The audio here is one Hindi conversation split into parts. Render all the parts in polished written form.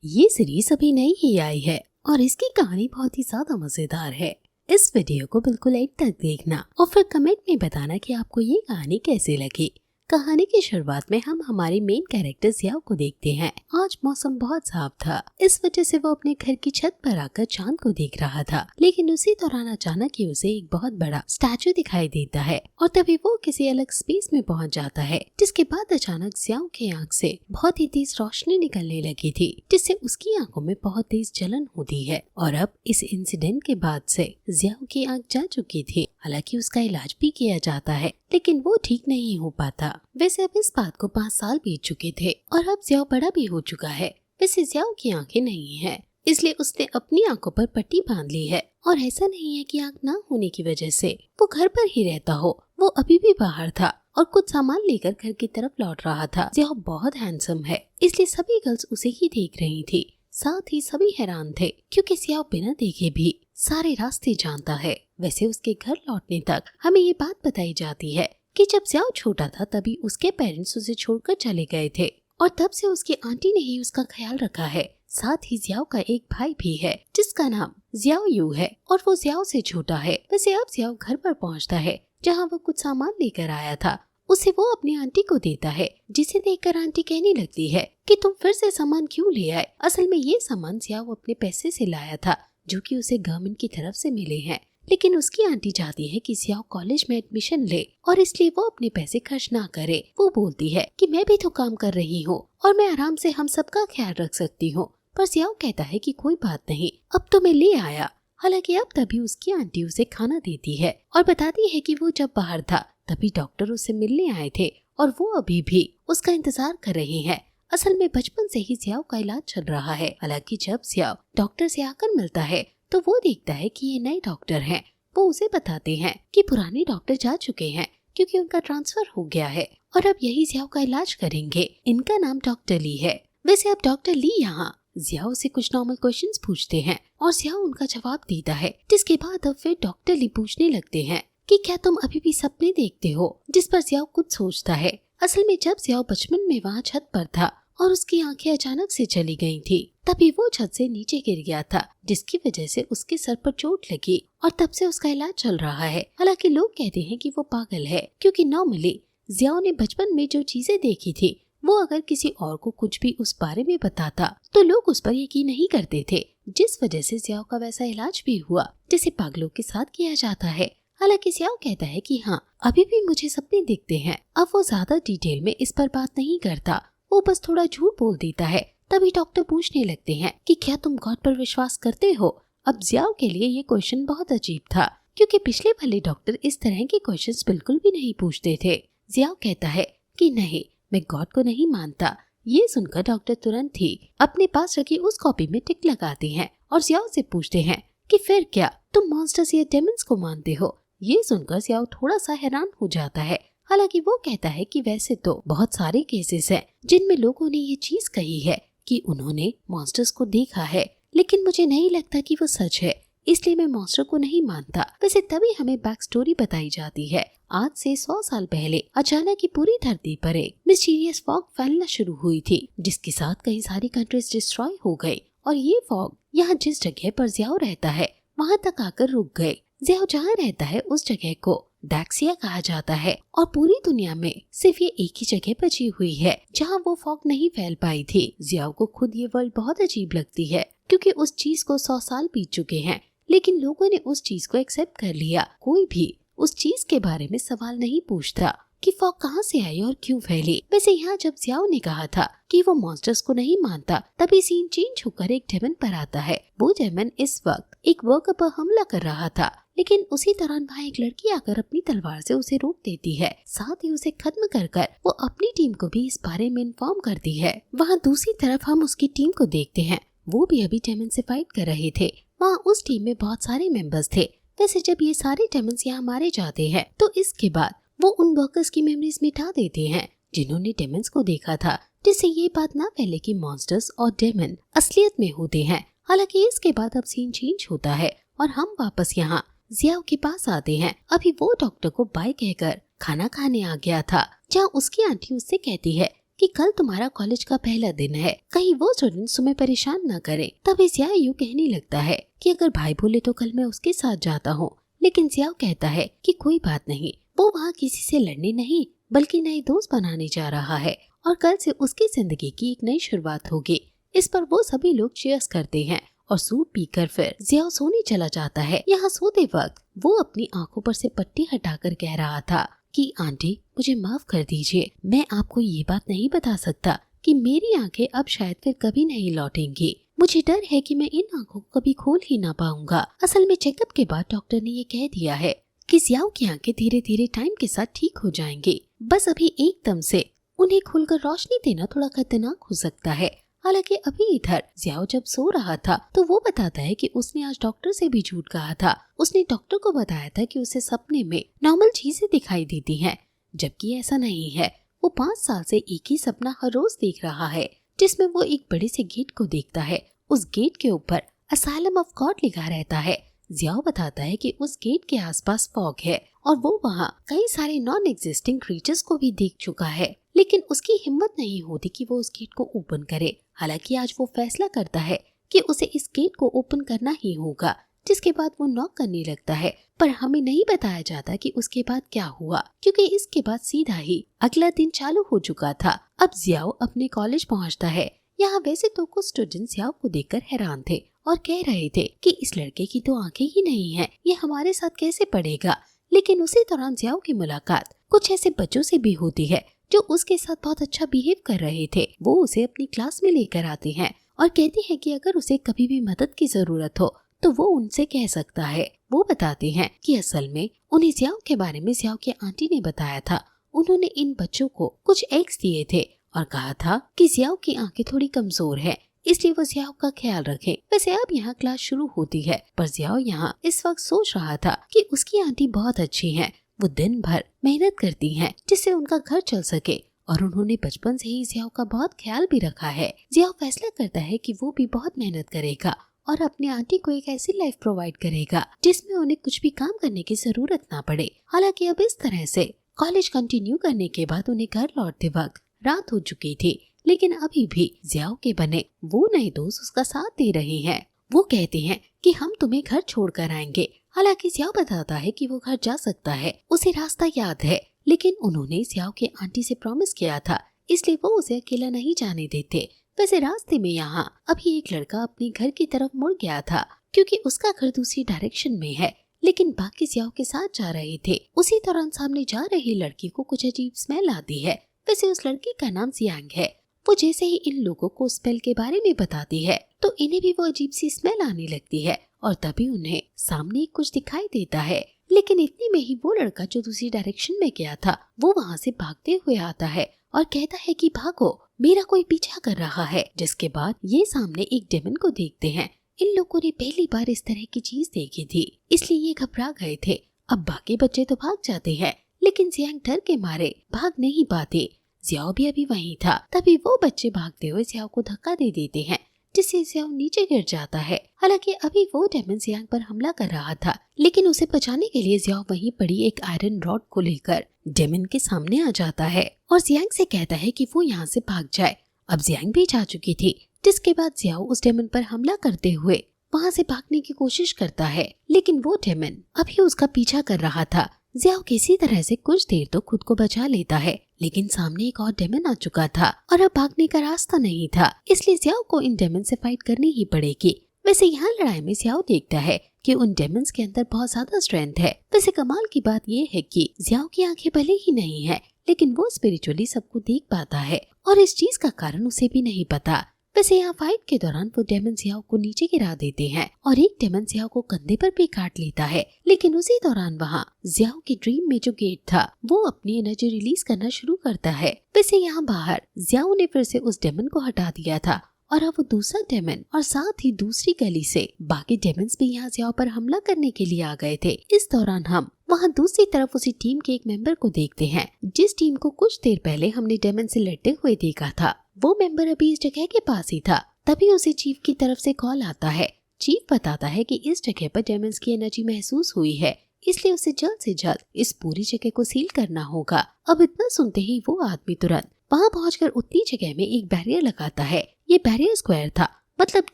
ये सीरीज अभी नई ही आई है और इसकी कहानी बहुत ही ज्यादा मजेदार है। इस वीडियो को बिल्कुल एंड तक देखना और फिर कमेंट में बताना कि आपको ये कहानी कैसी लगी। कहानी की शुरुआत में हम हमारे मेन कैरेक्टर जियाओ को देखते हैं। आज मौसम बहुत साफ था, इस वजह से वो अपने घर की छत पर आकर चांद को देख रहा था। लेकिन उसी दौरान अचानक ही उसे एक बहुत बड़ा स्टैचू दिखाई देता है और तभी वो किसी अलग स्पेस में पहुंच जाता है, जिसके बाद अचानक जियाओ की आंख से बहुत ही तेज रोशनी निकलने लगी थी, जिससे उसकी आंखों में बहुत तेज जलन होती है। और अब इस इंसिडेंट के बाद से जियाओ की आंख जा चुकी थी। हालांकि उसका इलाज भी किया जाता है, लेकिन वो ठीक नहीं हो पाता। वैसे अब इस बात को 5 साल बीत चुके थे और अब जियाओ बड़ा भी हो चुका है। वैसे जियाओ की आंखें नहीं है, इसलिए उसने अपनी आंखों पर पट्टी बांध ली है। और ऐसा नहीं है कि आंख ना होने की वजह से वो घर पर ही रहता हो, वो अभी भी बाहर था और कुछ सामान लेकर घर की तरफ लौट रहा था। जियाओ बहुत हैंडसम है, इसलिए सभी गर्ल्स उसे ही देख रही थी। साथ ही सभी हैरान थे क्योंकि जियाओ बिना देखे भी सारे रास्ते जानता है। वैसे उसके घर लौटने तक हमें ये बात बताई जाती है कि जब जियाओ छोटा था तभी उसके पेरेंट्स उसे छोड़कर चले गए थे और तब से उसकी आंटी ने ही उसका ख्याल रखा है। साथ ही जियाओ का एक भाई भी है जिसका नाम जियाओ यू है और वो जियाओ से छोटा है। वैसे अब जियाओ घर पर पहुंचता है जहां वो कुछ सामान लेकर आया था, उसे वो अपनी आंटी को देता है, जिसे देखकर आंटी कहने लगती है कि तुम फिर से सामान क्यों ले आए। असल में ये सामान जियाओ अपने पैसे से लाया था, जो कि उसे गवर्नमेंट की तरफ से मिले हैं। लेकिन उसकी आंटी चाहती है कि जियाओ कॉलेज में एडमिशन ले और इसलिए वो अपने पैसे खर्च ना करे। वो बोलती है कि मैं भी तो काम कर रही हूँ और मैं आराम से हम सबका ख्याल रख सकती हूँ। पर जियाओ कहता है कि कोई बात नहीं, अब तो मैं ले आया। हालांकि अब तभी उसकी आंटी उसे खाना देती है और बताती है कि वो जब बाहर था तभी डॉक्टर उससे मिलने आए थे और वो अभी भी उसका इंतजार कर रहे हैं। असल में बचपन से ही जियाओ का इलाज चल रहा है। हालांकि जब जियाओ डॉक्टर से आकर मिलता है तो वो देखता है कि ये नए डॉक्टर हैं। वो उसे बताते हैं कि पुराने डॉक्टर जा चुके हैं क्योंकि उनका ट्रांसफर हो गया है और अब यही जियाओ का इलाज करेंगे। इनका नाम डॉक्टर ली है। वैसे अब डॉक्टर ली यहाँ जियाओ से कुछ नॉर्मल क्वेश्चंस पूछते हैं और जियाओ उनका जवाब देता है, जिसके बाद अब फिर डॉक्टर ली पूछने लगते हैं कि क्या तुम अभी भी सपने देखते हो, जिस पर जियाओ कुछ सोचता है। असल में जब जियाओ बचपन में वहाँ छत पर था और उसकी आंखें अचानक से चली गई थी, तभी वो छत से नीचे गिर गया था, जिसकी वजह से उसके सर पर चोट लगी और तब से उसका इलाज चल रहा है। हालांकि लोग कहते हैं कि वो पागल है, क्योंकि नॉर्मली जियाओ ने बचपन में जो चीजें देखी थी वो अगर किसी और को कुछ भी उस बारे में बताता तो लोग उस पर यकीन नहीं करते थे, जिस वजह से जियाओ का वैसा इलाज भी हुआ जैसे पागलों के साथ किया जाता है। हालांकि जियाओ कहता है कि हाँ, अभी भी मुझे सपने दिखते हैं। अब वो ज्यादा डिटेल में इस पर बात नहीं करता, वो बस थोड़ा झूठ बोल देता है। तभी डॉक्टर पूछने लगते हैं कि क्या तुम गॉड पर विश्वास करते हो। अब जियाओ के लिए ये क्वेश्चन बहुत अजीब था, क्योंकि पिछले वाले डॉक्टर इस तरह के क्वेश्चंस बिल्कुल भी नहीं पूछते थे। जियाओ कहता है कि नहीं, मैं गॉड को नहीं मानता। ये सुनकर डॉक्टर तुरंत ही अपने पास रखी उस कॉपी में टिक लगाते हैं और जियाओ से पूछते हैं कि फिर क्या तुम मॉन्स्टर्स या डेमन्स को मानते हो। ये सुनकर जियाओ थोड़ा सा हैरान हो जाता है। हालांकि वो कहता है कि वैसे तो बहुत सारे केसेस हैं जिनमें लोगों ने ये चीज कही है कि उन्होंने मॉन्स्टर्स को देखा है, लेकिन मुझे नहीं लगता कि वो सच है, इसलिए मैं मॉन्स्टर को नहीं मानता। वैसे तभी हमें बैक स्टोरी बताई जाती है। आज से 100 साल पहले अचानक ही पूरी धरती पर एक मिस्टीरियस फॉग फैलना शुरू हुई थी, जिसके साथ कई सारी कंट्रीज डिस्ट्रॉय हो गई और ये फॉग यहाँ जिस जगह पर जियाओ रहता है वहाँ तक आकर रुक गए। जियाओ जहाँ रहता है उस जगह को डैक्सिया कहा जाता है और पूरी दुनिया में सिर्फ ये एक ही जगह बची हुई है जहाँ वो फॉग नहीं फैल पाई थी। जियाओ को खुद ये वर्ल्ड बहुत अजीब लगती है, क्योंकि उस चीज को 100 साल बीत चुके हैं, लेकिन लोगों ने उस चीज को एक्सेप्ट कर लिया। कोई भी उस चीज के बारे में सवाल नहीं पूछता कि फॉग कहाँ से आई और क्यों फैली। वैसे यहाँ जब जियाओ ने कहा था कि वो मॉन्स्टर्स को नहीं मानता, तभी सीन चेंज होकर एक डेमन पर आता है। वो डेमन इस वक्त एक वर्कर पर हमला कर रहा था, लेकिन उसी दौरान वहाँ एक लड़की आकर अपनी तलवार से उसे रोक देती है। साथ ही उसे खत्म कर कर वो अपनी टीम को भी इस बारे में इन्फॉर्म करती है। वहाँ दूसरी तरफ हम उसकी टीम को देखते हैं, वो भी अभी डेमन से फाइट कर रहे थे। वहाँ उस टीम में बहुत सारे मेंबर्स थे। वैसे जब ये सारे डेमन्स यहाँ मारे जाते हैं तो इसके बाद वो उन वर्कर्स की मेमोरीज मिटा देते हैं जिन्होंने डेमन्स को देखा था, जिससे ये बात ना फैले कि मॉन्स्टर्स और डेमन असलियत में होते हैं। हालांकि इसके बाद अब सीन चेंज होता है और हम वापस यहाँ जियाओ के पास आते हैं। अभी वो डॉक्टर को बाय कहकर खाना खाने आ गया था, जहाँ उसकी आंटी उससे कहती है कि कल तुम्हारा कॉलेज का पहला दिन है, कहीं वो स्टूडेंट्स तुम्हें परेशान न करे। तभी जियाओ यूं कहने लगता है कि अगर भाई बोले तो कल मैं उसके साथ जाता हूँ, लेकिन जियाओ कहता है कि कोई बात नहीं, वो वहाँ किसी से लड़ने नहीं बल्कि नए दोस्त बनाने जा रहा है और कल से उसकी जिंदगी की एक नई शुरुआत होगी। इस पर वो सभी लोग चीयर्स करते हैं और सूप पीकर फिर जियाओ सोने चला जाता है। यहाँ सोते वक्त वो अपनी आंखों पर से पट्टी हटाकर कह रहा था कि आंटी मुझे माफ कर दीजिए, मैं आपको ये बात नहीं बता सकता कि मेरी आंखें अब शायद फिर कभी नहीं लौटेंगी। मुझे डर है कि मैं इन आंखों को कभी खोल ही ना पाऊंगा। असल में चेकअप के बाद डॉक्टर ने ये कह दिया है कि जियाओ की आंखें धीरे धीरे टाइम के साथ ठीक हो जाएंगी। बस अभी एकदम से उन्हें खोलकर रोशनी देना थोड़ा खतरनाक हो सकता है। हालांकि अभी इधर जियाओ जब सो रहा था तो वो बताता है कि उसने आज डॉक्टर से भी झूठ कहा था। उसने डॉक्टर को बताया था कि उसे सपने में नॉर्मल चीजें दिखाई देती हैं, जबकि ऐसा नहीं है। वो 5 साल से एक ही सपना हर रोज देख रहा है, जिसमें वो एक बड़े से गेट को देखता है। उस गेट के ऊपर असाइलम ऑफ गॉड लिखा रहता है। जियाओ बताता है कि उस गेट के आसपास फॉग है और वो वहाँ कई सारे नॉन एग्जिस्टिंग क्रीचर्स को भी देख चुका है, लेकिन उसकी हिम्मत नहीं होती कि वो उस गेट को ओपन करे। हालांकि आज वो फैसला करता है कि उसे इस गेट को ओपन करना ही होगा, जिसके बाद वो नॉक करने लगता है। पर हमें नहीं बताया जाता कि उसके बाद क्या हुआ, क्योंकि इसके बाद सीधा ही अगला दिन चालू हो चुका था। अब जियाओ अपने कॉलेज पहुँचता है। यहाँ वैसे तो कुछ स्टूडेंट्स जियाओ को देखकर हैरान थे और कह रहे थे कि इस लड़के की तो आंखें ही नहीं है, ये हमारे साथ कैसे पढ़ेगा। लेकिन उसी दौरान जियाओ की मुलाकात कुछ ऐसे बच्चों से भी होती है जो उसके साथ बहुत अच्छा बिहेव कर रहे थे। वो उसे अपनी क्लास में लेकर आते हैं और कहते हैं कि अगर उसे कभी भी मदद की जरूरत हो तो वो उनसे कह सकता है। वो बताते हैं कि असल में उन्हें जियाओ के बारे में जियाओ की आंटी ने बताया था। उन्होंने इन बच्चों को कुछ एग्स दिए थे और कहा था कि जियाओ की आंखें थोड़ी कमजोर है, इसलिए वो जियाओ का ख्याल रखें। वैसे अब यहाँ क्लास शुरू होती है, पर जियाओ यहाँ इस वक्त सोच रहा था कि उसकी आंटी बहुत अच्छी हैं। वो दिन भर मेहनत करती हैं जिससे उनका घर चल सके और उन्होंने बचपन से ही जियाओ का बहुत ख्याल भी रखा है। जियाओ फैसला करता है कि वो भी बहुत मेहनत करेगा और अपनी आंटी को एक ऐसी लाइफ प्रोवाइड करेगा जिसमें उन्हें कुछ भी काम करने की जरूरत ना पड़े। हालांकि अब इस तरह से कॉलेज कंटिन्यू करने के बाद उन्हें घर लौटते वक्त रात हो चुकी थी, लेकिन अभी भी जियाओ के बने वो नए दोस्त उसका साथ दे रहे हैं। वो कहते हैं कि हम तुम्हें घर छोड़कर आएंगे। हालांकि जियाओ बताता है कि वो घर जा सकता है, उसे रास्ता याद है, लेकिन उन्होंने जियाओ के आंटी से प्रॉमिस किया था, इसलिए वो उसे अकेला नहीं जाने देते। वैसे रास्ते में यहाँ अभी एक लड़का अपने घर की तरफ मुड़ गया था, क्योंकि उसका घर दूसरी डायरेक्शन में है, लेकिन बाकी जियाओ के साथ जा रहे थे। उसी दौरान सामने जा रही लड़की को कुछ अजीब स्मेल आती है। वैसे उस लड़की का नाम जियांग है। वो जैसे ही इन लोगों को स्मेल के बारे में बताती है तो इन्हें भी वो अजीब सी स्मेल आने लगती है और तभी उन्हें सामने कुछ दिखाई देता है। लेकिन इतने में ही वो लड़का जो दूसरी डायरेक्शन में गया था वो वहाँ से भागते हुए आता है और कहता है कि भागो, मेरा कोई पीछा कर रहा है। जिसके बाद ये सामने एक डेमन को देखते हैं। इन लोगों ने पहली बार इस तरह की चीज देखी थी, इसलिए ये घबरा गए थे। अब बाकी बच्चे तो भाग जाते हैं, लेकिन जियांग डर के मारे भाग नहीं पाते। जियाओ भी अभी वहीं था, तभी वो बच्चे भागते हुए जियाओ को धक्का दे देते हैं, जिससे जियाओ नीचे गिर जाता है। हालांकि अभी वो डेमन जियांग पर हमला कर रहा था, लेकिन उसे बचाने के लिए जियाओ वहीं पड़ी एक आयरन रॉड को लेकर डेमन के सामने आ जाता है और जियांग से कहता है कि वो यहाँ से भाग जाए। अब जियांग भी जा चुकी थी, जिसके बाद जियाओ उस डेमन पर हमला करते हुए वहाँ से भागने की कोशिश करता है, लेकिन वो डेमन अभी उसका पीछा कर रहा था। जियाओ किसी तरह से कुछ देर तो खुद को बचा लेता है, लेकिन सामने एक और डेमन आ चुका था और अब भागने का रास्ता नहीं था, इसलिए जियाओ को इन डेमन से फाइट करनी ही पड़ेगी। वैसे यहाँ लड़ाई में जियाओ देखता है कि उन डेमन्स के अंदर बहुत ज्यादा स्ट्रेंथ है। वैसे कमाल की बात ये है कि जियाओ की आंखें भले ही नहीं है, लेकिन वो स्पिरिचुअली सबको देख पाता है और इस चीज का कारण उसे भी नहीं पता। वैसे यहाँ फाइट के दौरान वो डेमन जियाओ को नीचे गिरा देते हैं और एक डेमन जियाओ को कंधे पर भी काट लेता है। लेकिन उसी दौरान वहाँ जियाओ के ड्रीम में जो गेट था वो अपनी एनर्जी रिलीज करना शुरू करता है। वैसे यहाँ बाहर जियाओ ने फिर से उस डेमन को हटा दिया था और अब वो दूसरा डेमन और साथ ही दूसरी गली से बाकी डेमन्स भी यहाँ जियाओ पर हमला करने के लिए आ गए थे। इस दौरान हम वहाँ दूसरी तरफ उसी टीम के एक मेंबर को देखते हैं, जिस टीम को कुछ देर पहले हमने डेमन से लड़ते हुए देखा था। वो मेंबर अभी इस जगह के पास ही था। तभी उसे चीफ की तरफ से कॉल आता है। चीफ बताता है कि इस जगह पर डेमन्स की एनर्जी महसूस हुई है, इसलिए उसे जल्द से जल्द इस पूरी जगह को सील करना होगा। अब इतना सुनते ही वो आदमी तुरंत वहाँ पहुंचकर उतनी जगह में एक बैरियर लगाता है। ये बैरियर स्क्वायर था, मतलब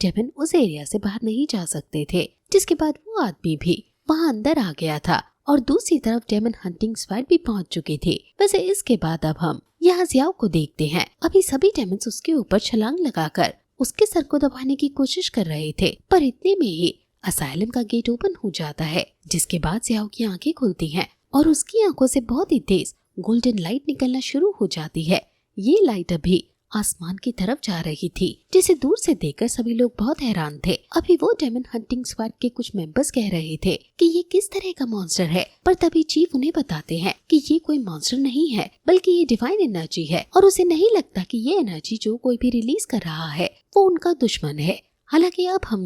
डेमन उस एरिया से बाहर नहीं जा सकते थे। जिसके बाद वो आदमी भी वहाँ अंदर आ गया था और दूसरी तरफ डेमन हंटिंग स्क्वाड भी पहुंच चुके थे। वैसे इसके बाद अब हम यहाँ जियाओ को देखते हैं। अभी सभी डेमन्स उसके ऊपर छलांग लगाकर उसके सर को दबाने की कोशिश कर रहे थे, पर इतने में ही असाइलम का गेट ओपन हो जाता है। जिसके बाद जियाओ की आंखें खुलती हैं और उसकी आंखों से बहुत ही तेज गोल्डन लाइट निकलना शुरू हो जाती है। ये लाइट अभी आसमान की तरफ जा रही थी, जिसे दूर से देखकर सभी लोग बहुत हैरान थे। अभी वो डेमन हंटिंग स्क्वाड के कुछ मेंबर्स कह रहे थे कि ये किस तरह का मॉन्स्टर है, पर तभी चीफ उन्हें बताते हैं कि ये कोई मॉन्स्टर नहीं है, बल्कि ये डिवाइन एनर्जी है और उसे नहीं लगता कि ये एनर्जी जो कोई भी रिलीज कर रहा है वो उनका दुश्मन है। हालांकि अब हम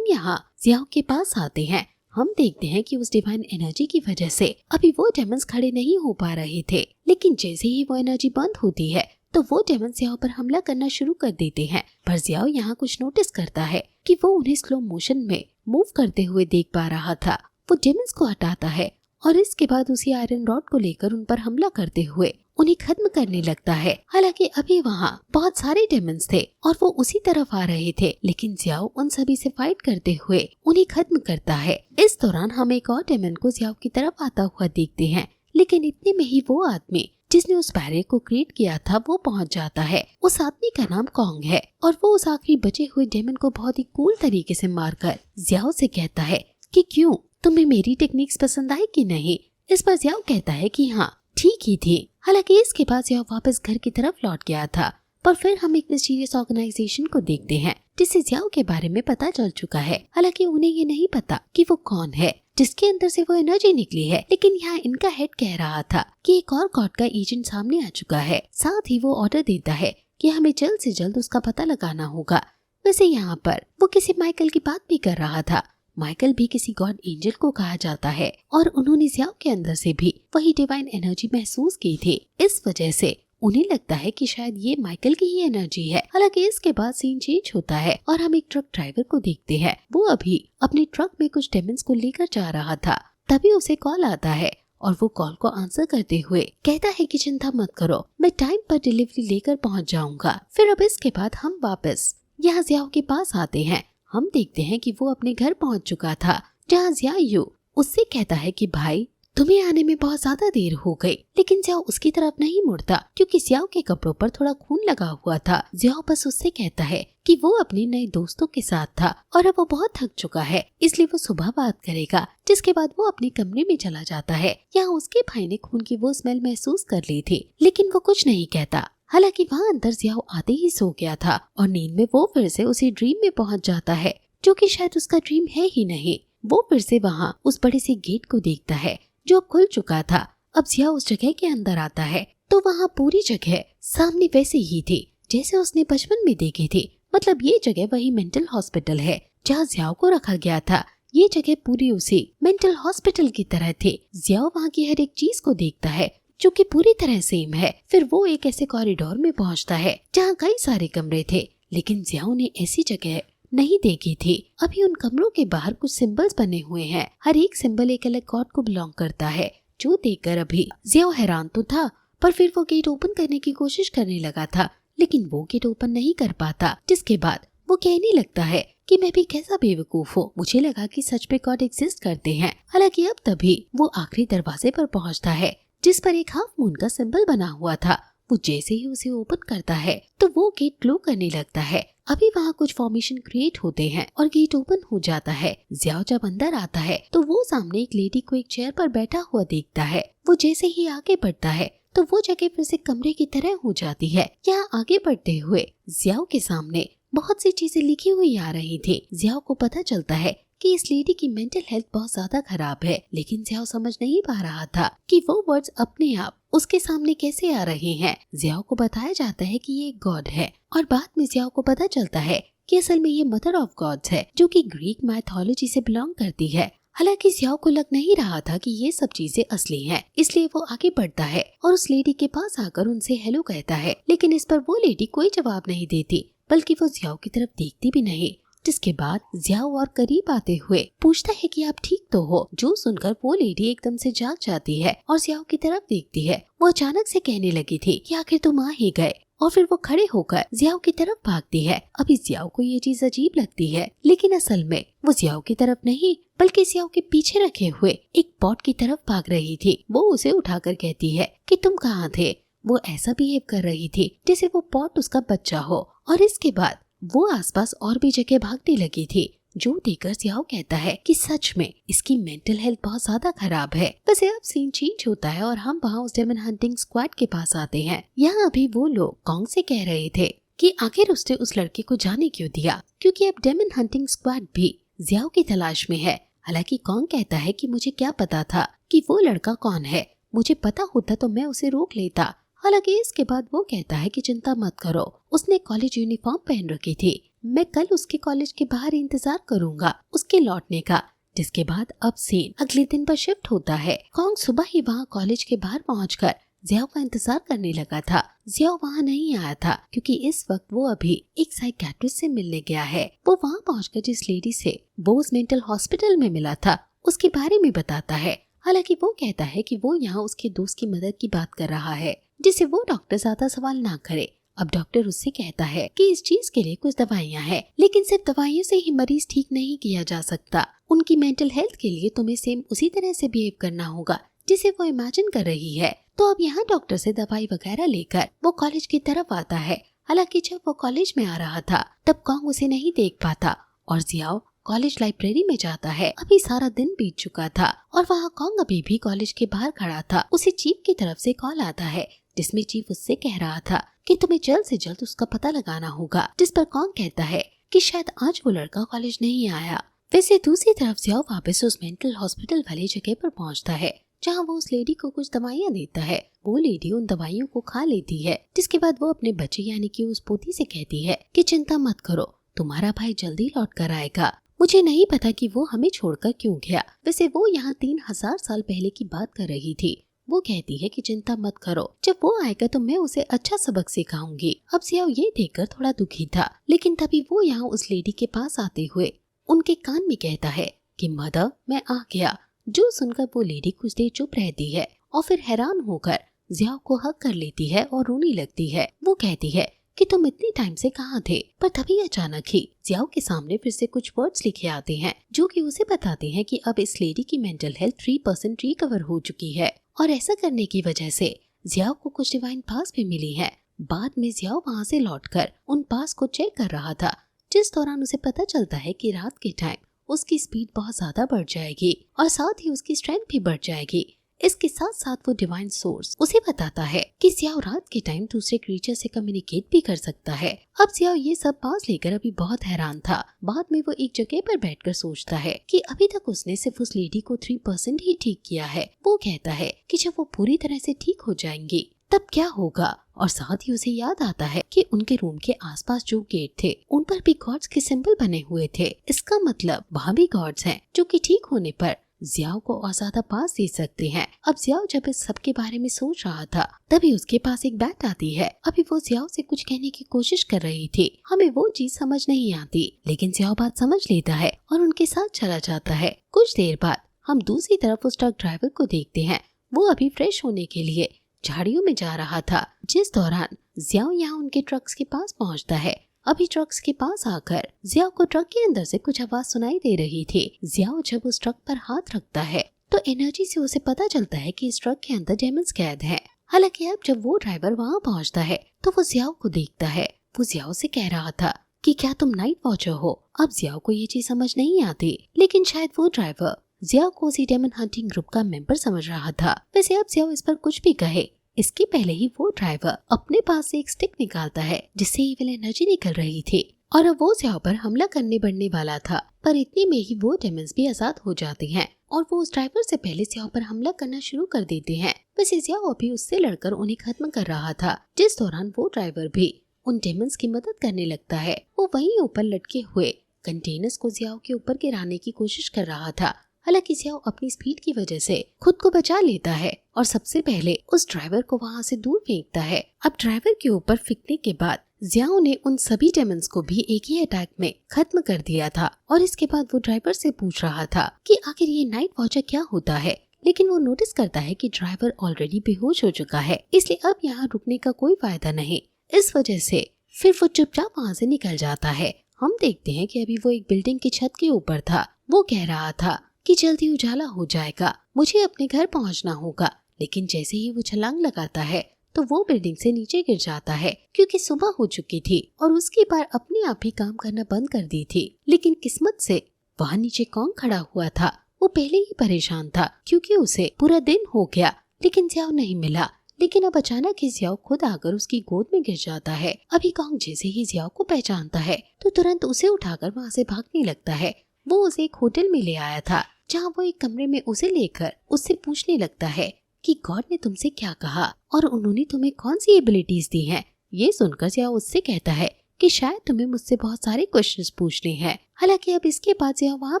यहाँ जियाओ के पास आते हैं। हम देखते हैं कि उस डिवाइन एनर्जी की वजह से अभी वो डेमन्स खड़े नहीं हो पा रहे थे, लेकिन जैसे ही वो एनर्जी बंद होती है तो वो डेमन जियाओ पर हमला करना शुरू कर देते हैं। पर जियाओ यहाँ कुछ नोटिस करता है कि वो उन्हें स्लो मोशन में मूव करते हुए देख पा रहा था। वो डेमन्स को हटाता है और इसके बाद उसी आयरन रॉड को लेकर उन पर हमला करते हुए उन्हें खत्म करने लगता है। हालांकि अभी वहाँ बहुत सारे डेमन्स थे और वो उसी तरफ आ रहे थे, लेकिन जियाओ उन सभी से फाइट करते हुए उन्हें खत्म करता है। इस दौरान हम एक और डेमन को जियाओ की तरफ आता हुआ देखते हैं, लेकिन इतने में ही वो आदमी जिसने उस बैरियर को क्रिएट किया था वो पहुंच जाता है। उस आदमी का नाम कॉन्ग है और वो उस आखिरी बचे हुए डेमन को बहुत ही कूल तरीके से मारकर जियाओ से कहता है कि क्यों, तुम्हें मेरी टेक्निक्स पसंद आई कि नहीं। इस पर जियाओ कहता है कि हाँ, ठीक ही थी। हालांकि इसके बाद जियाओ वापस घर की तरफ लौट गया था, पर फिर हम एक मिस्टीरियस ऑर्गेनाइजेशन को देखते हैं जिससे जियाओ के बारे में पता चल चुका है। हालांकि उन्हें ये नहीं पता कि वो कौन है जिसके अंदर से वो एनर्जी निकली है, लेकिन यहाँ इनका हेड कह रहा था कि एक और गॉड का एजेंट सामने आ चुका है। साथ ही वो ऑर्डर देता है कि हमें जल्द से जल्द उसका पता लगाना होगा। वैसे यहाँ पर वो किसी माइकल की बात भी कर रहा था। माइकल भी किसी गॉड एंजल को कहा जाता है और उन्होंने जियाओ के अंदर से भी वही डिवाइन एनर्जी महसूस की थी। इस वजह से उन्हें लगता है कि शायद ये माइकल की ही एनर्जी है। हालांकि इसके बाद सीन चेंज होता है और हम एक ट्रक ड्राइवर को देखते हैं। वो अभी अपने ट्रक में कुछ डेमन्स को लेकर जा रहा था, तभी उसे कॉल आता है और वो कॉल को आंसर करते हुए कहता है कि चिंता मत करो, मैं टाइम पर डिलीवरी लेकर पहुंच जाऊंगा। फिर अब इसके बाद हम वापस यहाँ जियाओ के पास आते हैं। हम देखते हैं कि वो अपने घर पहुंच चुका था, जहाँ जियाओ उससे कहता है कि भाई तुम्हें आने में बहुत ज्यादा देर हो गई, लेकिन जियाओ उसकी तरफ नहीं मुड़ता क्योंकि जियाओ के कपड़ों पर थोड़ा खून लगा हुआ था। जियाओ बस उससे कहता है कि वो अपने नए दोस्तों के साथ था और अब वो बहुत थक चुका है, इसलिए वो सुबह बात करेगा। जिसके बाद वो अपने कमरे में चला जाता है। यहाँ उसके भाई ने खून की वो स्मेल महसूस कर ली थी, लेकिन वो कुछ नहीं कहता। हालांकि वहाँ अंदर जियाओ आते ही सो गया था और नींद में वो फिर से उसी ड्रीम में पहुँच जाता है, जो कि शायद उसका ड्रीम है ही नहीं। वो फिर से वहाँ उस बड़े से गेट को देखता है जो अब खुल चुका था। अब जियाओ उस जगह के अंदर आता है तो वहाँ पूरी जगह सामने वैसे ही थी जैसे उसने बचपन में देखी थी। मतलब ये जगह वही मेंटल हॉस्पिटल है जहाँ जियाओ को रखा गया था। ये जगह पूरी उसी मेंटल हॉस्पिटल की तरह थी। जियाओ वहाँ की हर एक चीज को देखता है जो कि पूरी तरह सेम है। फिर वो एक ऐसे कॉरिडोर में पहुँचता है जहाँ कई सारे कमरे थे, लेकिन जियाओ ने ऐसी जगह नहीं देखी थी। अभी उन कमरों के बाहर कुछ सिंबल्स बने हुए हैं। हर एक सिंबल एक अलग गॉड को बिलोंग करता है, जो देखकर अभी जियाओ हैरान तो था, पर फिर वो गेट ओपन करने की कोशिश करने लगा था, लेकिन वो गेट ओपन नहीं कर पाता। जिसके बाद वो कहने लगता है कि मैं भी कैसा बेवकूफ हूँ, मुझे लगा कि सच में गॉड एग्जिस्ट करते हैं। हालांकि अब तभी वो आखिरी दरवाजे पर पहुँचता है जिस पर एक हाफ मून का सिंबल बना हुआ था। वो जैसे ही उसे ओपन करता है तो वो गेट ग्लो करने लगता है। अभी वहाँ कुछ फॉर्मेशन क्रिएट होते हैं और गेट ओपन हो जाता है। जियाओ जब अंदर आता है तो वो सामने एक लेडी को एक चेयर पर बैठा हुआ देखता है। वो जैसे ही आगे बढ़ता है तो वो जगह फिर से कमरे की तरह हो जाती है। यहाँ आगे बढ़ते हुए जियाओ के सामने बहुत सी चीजें लिखी हुई आ रही थी। जियाओ को पता चलता है कि इस लेडी की मेंटल हेल्थ बहुत ज्यादा खराब है, लेकिन जियाओ समझ नहीं पा रहा था कि वो वर्ड्स अपने आप उसके सामने कैसे आ रहे हैं। जियाओ को बताया जाता है कि ये एक गॉड है और बाद में जियाओ को पता चलता है कि असल में ये मदर ऑफ गॉड्स है, जो कि ग्रीक माइथोलॉजी से बिलोंग करती है। हालांकि जियाओ को लग नहीं रहा था कि ये सब चीजें असली हैं, इसलिए वो आगे बढ़ता है और उस लेडी के पास आकर उनसे हेलो कहता है, लेकिन इस पर वो लेडी कोई जवाब नहीं देती, बल्कि वो जियाओ की तरफ देखती भी नहीं। जिसके बाद जियाओ और करीब आते हुए पूछता है कि आप ठीक तो हो। जो सुनकर वो लेडी एकदम से जाग जाती है और जियाओ की तरफ देखती है। वो अचानक से कहने लगी थी कि आखिर तुम आ ही गए, और फिर वो खड़े होकर जियाओ की तरफ भागती है। अभी जियाओ को ये चीज अजीब लगती है, लेकिन असल में वो जियाओ की तरफ नहीं बल्कि जियाओ के पीछे रखे हुए एक पॉट की तरफ भाग रही थी। वो उसे उठाकर कहती है कि तुम कहाँ थे। वो ऐसा बिहेव कर रही थी जैसे वो पॉट उसका बच्चा हो, और इसके बाद वो आसपास और भी जगह भागने लगी थी। जो देखकर जियाओ कहता है कि सच में इसकी मेंटल हेल्थ बहुत ज्यादा खराब है। वैसे अब सीन चेंज होता है और हम वहाँ उस डेमन हंटिंग स्क्वाड के पास आते हैं। यहाँ अभी वो लोग कॉन्ग से कह रहे थे कि आखिर उसने उस लड़के को जाने क्यों दिया, क्योंकि अब डेमन हंटिंग स्क्वाड भी जियाओ की तलाश में है। हालांकि कॉन्ग कहता है कि मुझे क्या पता था कि वो लड़का कौन है, मुझे पता होता तो मैं उसे रोक लेता। हालांकि इसके बाद वो कहता है कि चिंता मत करो, उसने कॉलेज यूनिफॉर्म पहन रखी थी, मैं कल उसके कॉलेज के बाहर इंतजार करूंगा उसके लौटने का। जिसके बाद अब सीन अगले दिन पर शिफ्ट होता है। कॉन्ग सुबह ही वहाँ कॉलेज के बाहर पहुंचकर जियाओ का इंतजार करने लगा था। जियाओ वहाँ नहीं आया था क्योंकि इस वक्त वो अभी एक साइकियाट्रिस्ट से मिलने गया है। वो वहाँ पहुंचकर जिस लेडी से वो उस मेंटल हॉस्पिटल में मिला था उसके बारे में बताता है। हालांकि वो कहता है कि वो यहाँ उसके दोस्त की मदद की बात कर रहा है, जिसे वो डॉक्टर ज्यादा सवाल ना करे। अब डॉक्टर उससे कहता है कि इस चीज के लिए कुछ दवाइयाँ हैं, लेकिन सिर्फ दवाइयों से ही मरीज ठीक नहीं किया जा सकता। उनकी मेंटल हेल्थ के लिए तुम्हें सेम उसी तरह से बिहेव करना होगा जिसे वो इमेजिन कर रही है। तो अब यहाँ डॉक्टर से दवाई वगैरह लेकर वो कॉलेज की तरफ आता है। हालांकि जब वो कॉलेज में आ रहा था तब कॉन्ग उसे नहीं देख पाता और जियाओ कॉलेज लाइब्रेरी में जाता है। अभी सारा दिन बीत चुका था और वहाँ कॉन्ग अभी भी कॉलेज के बाहर खड़ा था। उसे चीफ की तरफ से कॉल आता है जिसमें चीफ उससे कह रहा था कि तुम्हें जल्द से जल्द उसका पता लगाना होगा। जिस पर कॉन्ग कहता है कि शायद आज वो लड़का कॉलेज नहीं आया। वैसे दूसरी तरफ जियाओ वापस उस मेंटल हॉस्पिटल वाली जगह पर पहुंचता है जहां वो उस लेडी को कुछ दवाइयां देता है। वो लेडी उन दवाइयों को खा लेती है, जिसके बाद वो अपने बच्चे यानी कि उस पोती से कहती है कि चिंता मत करो, तुम्हारा भाई जल्दी लौट कर आएगा। मुझे नहीं पता कि वो हमें छोड़कर क्यों गया। वैसे वो यहाँ 3000 साल पहले की बात कर रही थी। वो कहती है कि चिंता मत करो, जब वो आएगा तो मैं उसे अच्छा सबक सिखाऊंगी। अब जियाओ ये देखकर थोड़ा दुखी था, लेकिन तभी वो यहाँ उस लेडी के पास आते हुए उनके कान में कहता है कि मदर मैं आ गया। जो सुनकर वो लेडी कुछ देर चुप रहती है और फिर हैरान होकर जियाओ को हक कर लेती है और रोने लगती है। वो कहती है कि तुम इतने टाइम से कहाँ थे, पर तभी अचानक ही जियाओ के सामने फिर से कुछ वर्ड्स लिखे आते हैं जो कि उसे बताते हैं कि अब इस लेडी की मेंटल हेल्थ 3% रिकवर हो चुकी है और ऐसा करने की वजह से जियाओ को कुछ डिवाइन पास भी मिली है। बाद में जियाओ वहाँ से लौटकर उन पास को चेक कर रहा था, जिस दौरान उसे पता चलता है कि रात के टाइम उसकी स्पीड बहुत ज्यादा बढ़ जाएगी और साथ ही उसकी स्ट्रेंथ भी बढ़ जाएगी। इसके साथ साथ वो डिवाइन सोर्स उसे बताता है कि जियाओ रात के टाइम दूसरे क्रीचर से कम्युनिकेट भी कर सकता है। अब जियाओ ये सब पास लेकर अभी बहुत हैरान था। बाद में वो एक जगह पर बैठकर सोचता है कि अभी तक उसने सिर्फ उस लेडी को 3% ही ठीक किया है। वो कहता है कि जब वो पूरी तरह से ठीक हो जाएंगी तब क्या होगा, और साथ ही उसे याद आता है कि उनके रूम के आसपास जो गेट थे उन पर भी गॉड्स के सिंबल बने हुए थे। इसका मतलब वहाँ भी गॉड्स हैं जो कि ठीक होने पर जियाओ को और ज्यादा पास दे सकते हैं। अब जियाओ जब इस सब के बारे में सोच रहा था तभी उसके पास एक बैट आती है। अभी वो जियाओ से कुछ कहने की कोशिश कर रही थी। हमें वो चीज समझ नहीं आती, लेकिन जियाओ बात समझ लेता है और उनके साथ चला जाता है। कुछ देर बाद हम दूसरी तरफ उस ट्रक ड्राइवर को देखते हैं। वो अभी फ्रेश होने के लिए झाड़ियों में जा रहा था, जिस दौरान जियाओ यहाँ उनके ट्रक्स के पास पहुँचता है। अभी ट्रक्स के पास आकर जियाओ को ट्रक के अंदर से कुछ आवाज सुनाई दे रही थी। जियाओ जब उस ट्रक पर हाथ रखता है तो एनर्जी से उसे पता चलता है कि इस ट्रक के अंदर डेमन्स कैद हैं। हालांकि अब जब वो ड्राइवर वहाँ पहुँचता है तो वो जियाओ को देखता है। वो जियाओ से कह रहा था कि क्या तुम नाइट वॉचर हो। अब जियाओ को ये चीज समझ नहीं आती, लेकिन शायद वो ड्राइवर जियाओ को उसी डेमन हंटिंग ग्रुप का मेंबर समझ रहा था। वैसे अब जियाओ इस पर कुछ भी कहे इसके पहले ही वो ड्राइवर अपने पास से एक स्टिक निकालता है जिससे इविल एनर्जी निकल रही थी और अब वो जियाओ पर हमला करने बढ़ने वाला था, पर इतने में ही वो डेमन्स भी आजाद हो जाते हैं और वो उस ड्राइवर से पहले जियाओ पर हमला करना शुरू कर देते हैं। वैसे जियाओ अभी उससे लड़कर उन्हें खत्म कर रहा था, जिस दौरान वो ड्राइवर भी उन डेमन्स की मदद करने लगता है। वो वहीं ऊपर लटके हुए कंटेनर्स को जियाओ के ऊपर गिराने की कोशिश कर रहा था। हालांकि जियाओ अपनी स्पीड की वजह से खुद को बचा लेता है और सबसे पहले उस ड्राइवर को वहां से दूर फेंकता है। अब ड्राइवर के ऊपर फेंकने के बाद जियाओ ने उन सभी डेमन्स को भी एक ही अटैक में खत्म कर दिया था और इसके बाद वो ड्राइवर से पूछ रहा था कि आखिर ये नाइट वॉचर क्या होता है, लेकिन वो नोटिस करता है कि ड्राइवर ऑलरेडी बेहोश हो चुका है, इसलिए अब यहाँ रुकने का कोई फायदा नहीं। इस वजह से फिर वो चुपचाप वहाँ से निकल जाता है। हम देखते हैं कि अभी वो एक बिल्डिंग की छत के ऊपर था। वो कह रहा था कि जल्दी उजाला हो जाएगा, मुझे अपने घर पहुँचना होगा, लेकिन जैसे ही वो छलांग लगाता है तो वो बिल्डिंग से नीचे गिर जाता है क्योंकि सुबह हो चुकी थी और उसकी कार अपने आप ही काम करना बंद कर दी थी। लेकिन किस्मत से वहाँ नीचे कॉन्ग खड़ा हुआ था। वो पहले ही परेशान था क्योंकि उसे पूरा दिन हो गया लेकिन जियाओ नहीं मिला। लेकिन अब अचानक ही जियाओ खुद आकर उसकी गोद में गिर जाता है। अभी कॉन्ग जैसे ही जियाओ को पहचानता है तो तुरंत उसे उठाकर वहाँ से भागने लगता है। वो उसे एक होटल में ले आया था जहाँ वो एक कमरे में उसे लेकर उससे पूछने लगता है कि गॉड ने तुमसे क्या कहा और उन्होंने तुम्हें कौन सी एबिलिटीज दी हैं। ये सुनकर जियाओ उससे कहता है कि शायद तुम्हें मुझसे बहुत सारे क्वेश्चंस पूछने हैं। हालांकि अब इसके बाद जियाओ वहाँ